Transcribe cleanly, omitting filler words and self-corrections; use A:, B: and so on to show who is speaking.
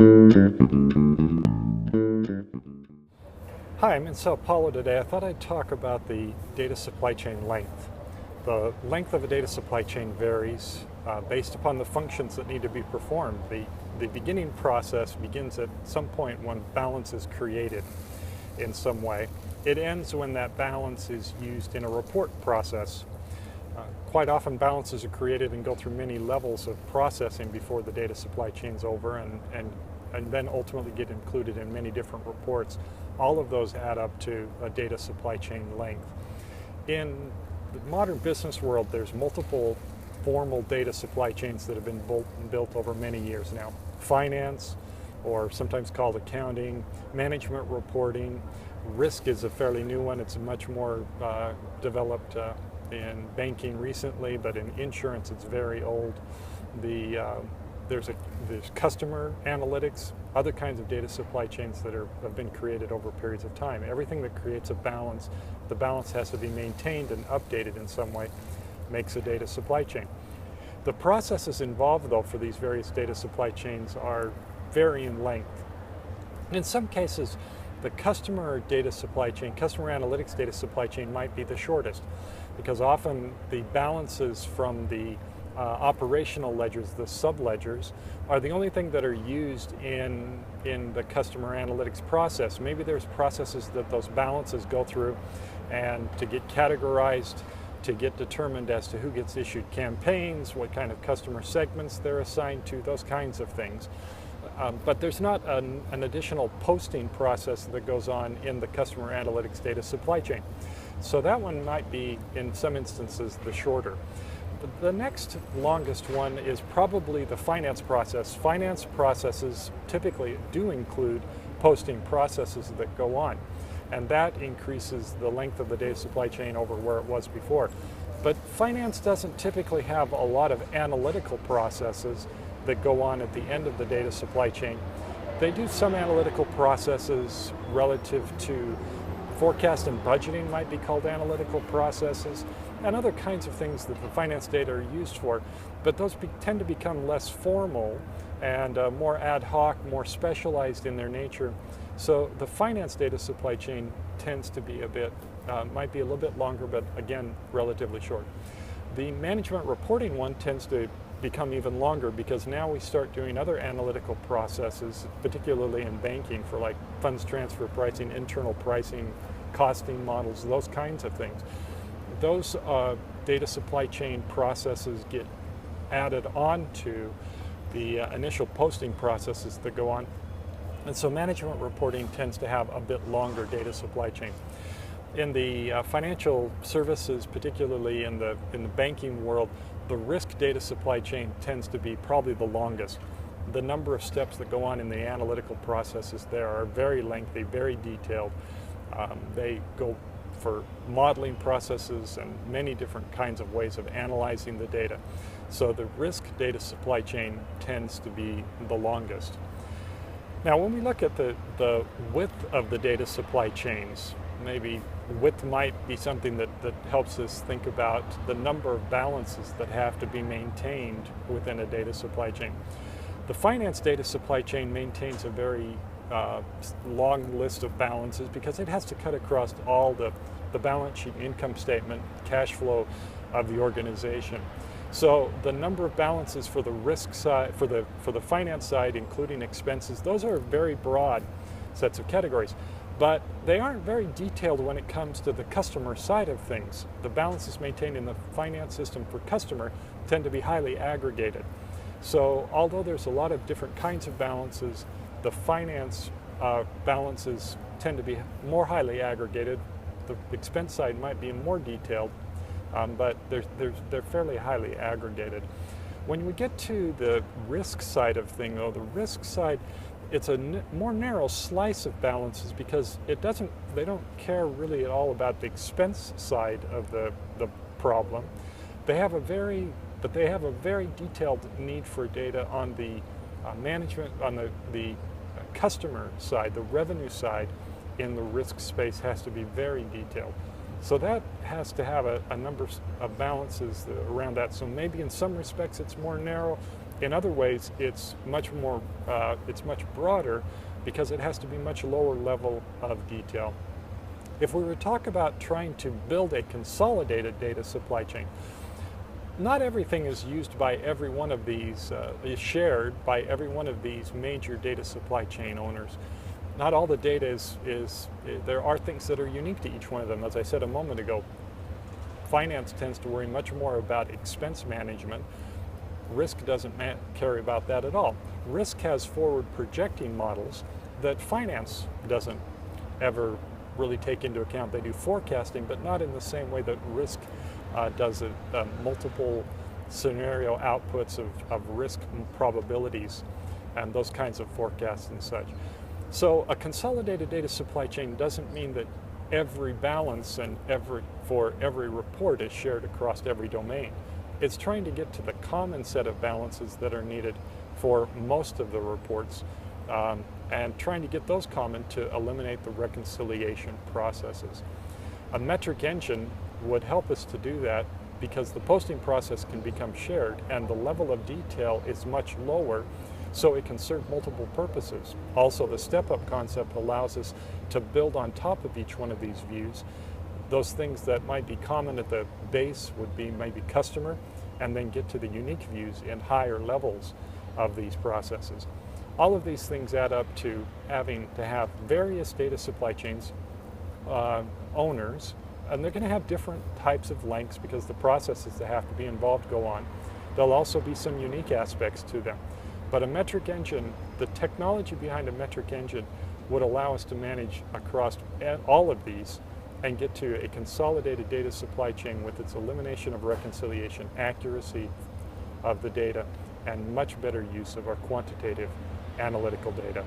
A: Hi, I'm in Sao Paulo today. I thought I'd talk about the data supply chain length. The length of a data supply chain varies based upon the functions that need to be performed. The beginning process begins at some point when balance is created in some way. It ends when that balance is used in a report process. Quite often balances are created and go through many levels of processing before the data supply chain's over and then ultimately get included in many different reports. All of those add up to a data supply chain length. In the modern business world, there's multiple formal data supply chains that have been built over many years now. Finance, or sometimes called accounting, management reporting. Risk is a fairly new one. It's much more developed in banking recently, but in insurance it's very old. There's customer analytics, other kinds of data supply chains that have been created over periods of time. Everything that creates a balance, the balance has to be maintained and updated in some way, makes a data supply chain. The processes involved, though, for these various data supply chains are varying length. In some cases, the customer data supply chain, customer analytics data supply chain might be the shortest, because often the balances from the operational ledgers, the sub-ledgers, are the only thing that are used in the customer analytics process. Maybe there's processes that those balances go through and to get categorized, to get determined as to who gets issued campaigns, what kind of customer segments they're assigned to, those kinds of things. But there's not an additional posting process that goes on in the customer analytics data supply chain. So that one might be, in some instances, the shorter. The next longest one is probably the finance process. Finance processes typically do include posting processes that go on, and that increases the length of the data supply chain over where it was before. But finance doesn't typically have a lot of analytical processes that go on at the end of the data supply chain. They do some analytical processes relative to forecast and budgeting, might be called analytical processes, and other kinds of things that the finance data are used for, but those tend to become less formal and more ad hoc, more specialized in their nature. So the finance data supply chain tends to be might be a little bit longer, but again, relatively short. The management reporting one tends to become even longer because now we start doing other analytical processes, particularly in banking for like funds transfer pricing, internal pricing, costing models, those kinds of things. Those data supply chain processes get added on to the initial posting processes that go on. And so management reporting tends to have a bit longer data supply chain. In the financial services, particularly in the banking world, the risk data supply chain tends to be probably the longest. The number of steps that go on in the analytical processes there are very lengthy, very detailed. They go for modeling processes and many different kinds of ways of analyzing the data. So the risk data supply chain tends to be the longest. Now, when we look at the width of the data supply chains, maybe width might be something that helps us think about the number of balances that have to be maintained within a data supply chain. The finance data supply chain maintains a very long list of balances because it has to cut across all the balance sheet, income statement, cash flow of the organization. So the number of balances for the risk side, for the finance side, including expenses, those are very broad sets of categories. But they aren't very detailed when it comes to the customer side of things. The balances maintained in the finance system for customer tend to be highly aggregated. So although there's a lot of different kinds of balances, the finance balances tend to be more highly aggregated. The expense side might be more detailed, but they're fairly highly aggregated. When we get to the risk side of thing, though, the risk side, it's a more narrow slice of balances because they don't care really at all about the expense side of the problem. They have a very detailed need for data on the management, on the customer side, the revenue side in the risk space has to be very detailed. So that has to have a number of balances around that. So maybe in some respects it's more narrow, In other ways, it's much broader because it has to be much lower level of detail. If we were to talk about trying to build a consolidated data supply chain, not everything is used by every one of these, is shared by every one of these major data supply chain owners. Not all the data there are things that are unique to each one of them. As I said a moment ago, finance tends to worry much more about expense management. Risk doesn't care about that at all. Risk has forward projecting models that finance doesn't ever really take into account. They do forecasting, but not in the same way that risk does it. Multiple scenario outputs of risk probabilities and those kinds of forecasts and such. So a consolidated data supply chain doesn't mean that every balance and for every report is shared across every domain. It's trying to get to the common set of balances that are needed for most of the reports and trying to get those common to eliminate the reconciliation processes. A metric engine would help us to do that because the posting process can become shared and the level of detail is much lower, so it can serve multiple purposes. Also, the step-up concept allows us to build on top of each one of these views. Those things that might be common at the base would be maybe customer, and then get to the unique views in higher levels of these processes. All of these things add up to having to have various data supply chains owners, and they're going to have different types of lengths because the processes that have to be involved go on. There'll also be some unique aspects to them. But a metric engine, the technology behind a metric engine would allow us to manage across all of these and get to a consolidated data supply chain with its elimination of reconciliation, accuracy of the data, and much better use of our quantitative analytical data.